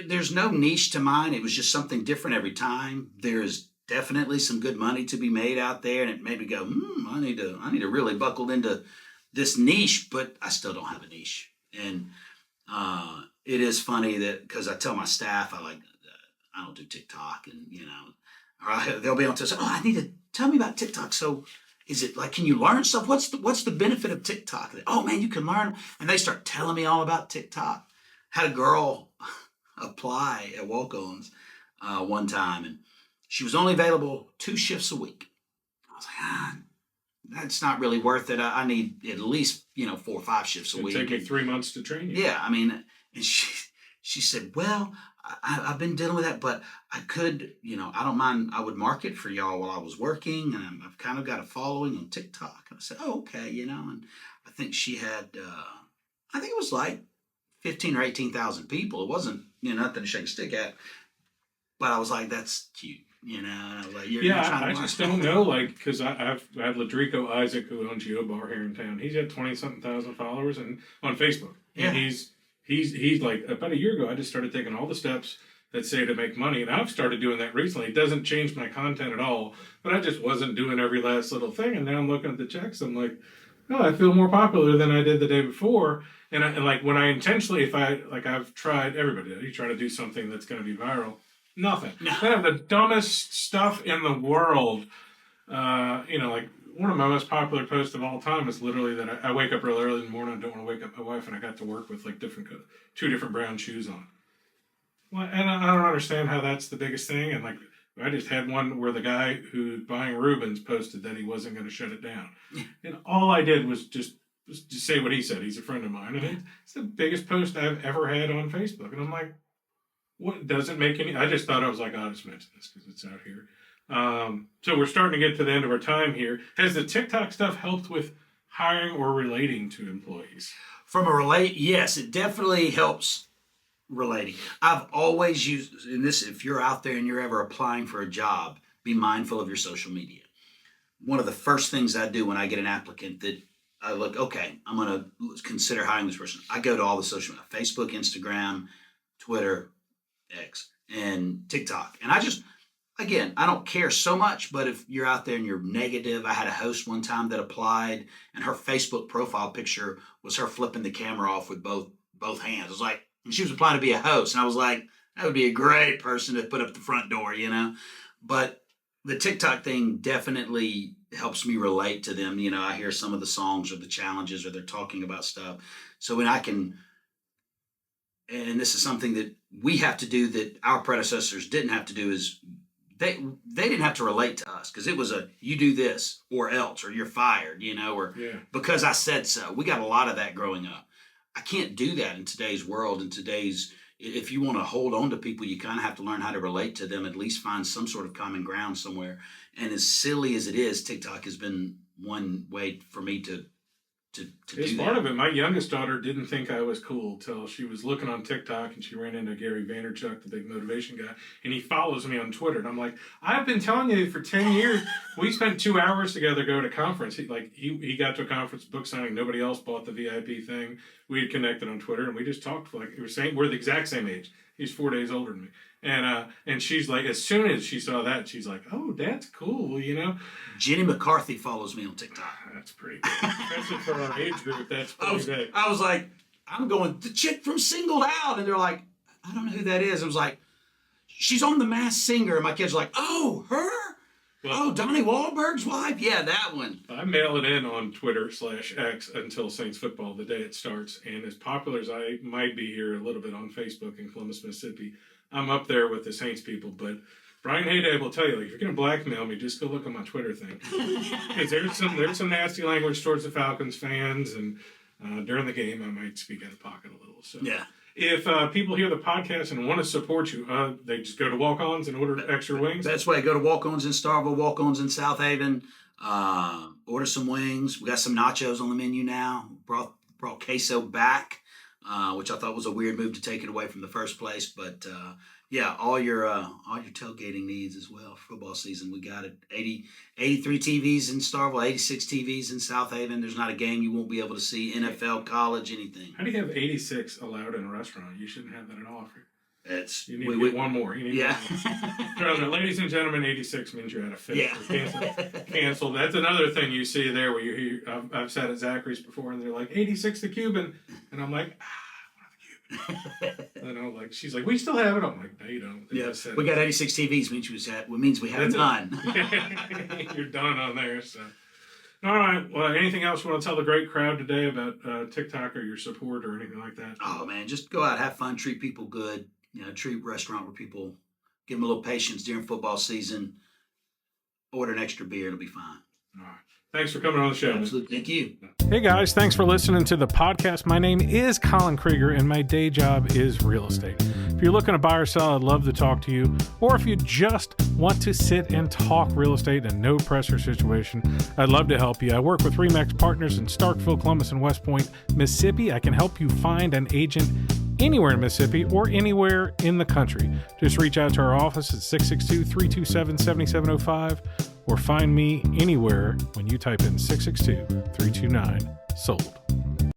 there's no niche to mine. It was just something different every time. There's definitely some good money to be made out there, and it made me go, I need to really buckle into this niche, but I still don't have a niche. And it is funny that, because I tell my staff, I don't do TikTok, and or they'll be on to say, I need to tell me about TikTok. So is it like, can you learn stuff? What's the benefit of TikTok? Oh man, you can learn. And they start telling me all about TikTok. Had a girl apply at Walk-Ons one time, and she was only available 2 shifts a week. I was like, that's not really worth it. I need at least 4 or 5 shifts a week. It'd take me 3 months to train you. Yeah, I mean, and she said, well, I've been dealing with that, but I could, I don't mind. I would market for y'all while I was working, and I've kind of got a following on TikTok. And I said, oh, okay, and I think she had, I think it was like 15 or 18,000 people. It wasn't, nothing to shake a stick at, but I was like, that's cute, and I was like, you're trying to I just don't know, because I've had Ladrico Isaac, who owns Yo Bar here in town. He's had 20-something thousand followers and on Facebook. Yeah. And he's like, about a year ago, I just started taking all the steps that say to make money. And I've started doing that recently. It doesn't change my content at all, but I just wasn't doing every last little thing. And now I'm looking at the checks. I'm like, oh, I feel more popular than I did the day before. And like when I intentionally, I've tried, everybody, you try to do something that's going to be viral. Nothing. No. I have the dumbest stuff in the world. Like one of my most popular posts of all time is literally that I wake up real early in the morning. I don't want to wake up my wife, and I got to work with 2 different brown shoes on. Well, and I don't understand how that's the biggest thing. And I just had one where the guy who's buying Rubens posted that he wasn't going to shut it down, and all I did was just say what he said. He's a friend of mine, and it's the biggest post I've ever had on Facebook. And I'm like, what doesn't make any? I just thought I was like, I'll just mention this because it's out here. So we're starting to get to the end of our time here. Has the TikTok stuff helped with hiring or relating to employees? Yes, it definitely helps relating. I've always used, and this, if you're out there and you're ever applying for a job, be mindful of your social media. One of the first things I do when I get an applicant that I look, okay, I'm going to consider hiring this person. I go to all the social media, Facebook, Instagram, Twitter, X, and TikTok. And I don't care so much, but if you're out there and you're negative, I had a host one time that applied, and her Facebook profile picture was her flipping the camera off with both hands. I was like, and she was applying to be a host, and I was like, that would be a great person to put up the front door, But the TikTok thing definitely helps me relate to them. I hear some of the songs or the challenges, or they're talking about stuff. So when I can, and this is something that we have to do that our predecessors didn't have to do, is they didn't have to relate to us, because it was you do this or else, or you're fired, because I said so. We got a lot of that growing up. I can't do that in today's world. If you want to hold on to people, you kind of have to learn how to relate to them, at least find some sort of common ground somewhere. And as silly as it is, TikTok has been one way for me to it's do part that. of it. My youngest daughter didn't think I was cool till she was looking on TikTok, and she ran into Gary Vaynerchuk, the big motivation guy, and he follows me on Twitter. And I'm like, I've been telling you for 10 years. We spent 2 hours together going to conference. He got to a conference book signing. Nobody else bought the VIP thing. We had connected on Twitter, and we just talked we're the exact same age. He's 4 days older than me. And she's like, as soon as she saw that, she's like, oh, that's cool, Jenny McCarthy follows me on TikTok. That's pretty cool. Especially for our age group, that's pretty big. I was like, I'm going, the chick from Singled Out. And they're like, I don't know who that is. I was like, she's on The Masked Singer. And my kids are like, oh, her? Well, Donnie Wahlberg's wife? Yeah, that one. I mail it in on Twitter/X until Saints football, the day it starts. And as popular as I might be here a little bit on Facebook in Columbus, Mississippi, I'm up there with the Saints people. But Brian Hayday will tell you, if you're going to blackmail me, just go look on my Twitter thing. Because there's some nasty language towards the Falcons fans. And during the game, I might speak out of pocket a little. So yeah. If people hear the podcast and want to support you, they just go to Walk-Ons and order extra wings? That's why. Go to Walk-Ons in Starkville, Walk-Ons in South Haven. Order some wings. We got some nachos on the menu now. Brought queso back, which I thought was a weird move to take it away from the first place. But yeah, all your tailgating needs as well. Football season, we got it. 83 TVs in Starkville, 86 TVs in South Haven. There's not a game you won't be able to see. NFL, college, anything. How do you have 86 allowed in a restaurant? You shouldn't have that at all. You need to get one more. You need one more. Ladies and gentlemen, 86 means you're at a fifth. Yeah. Canceled. That's another thing you see there where you hear, I've sat at Zachary's before and they're like, 86 the Cuban. And I'm like, Cuban. She's like, we still have it. I'm like, no, you don't. We got 86 TVs, means we have none. You're done on there. So, all right. Well, anything else you want to tell the great crowd today about TikTok or your support or anything like that? Oh man, just go out, have fun, treat people good. Treat a restaurant where people give them a little patience during football season. Order an extra beer, it'll be fine. All right. Thanks for coming on the show. Absolutely. Thank you. Hey guys, thanks for listening to the podcast. My name is Colin Krieger and my day job is real estate. If you're looking to buy or sell, I'd love to talk to you. Or if you just want to sit and talk real estate in a no pressure situation, I'd love to help you. I work with RE/MAX Partners in Starkville, Columbus, and West Point, Mississippi. I can help you find an agent anywhere in Mississippi or anywhere in the country. Just reach out to our office at 662-327-7705 or find me anywhere when you type in 662-329-SOLD.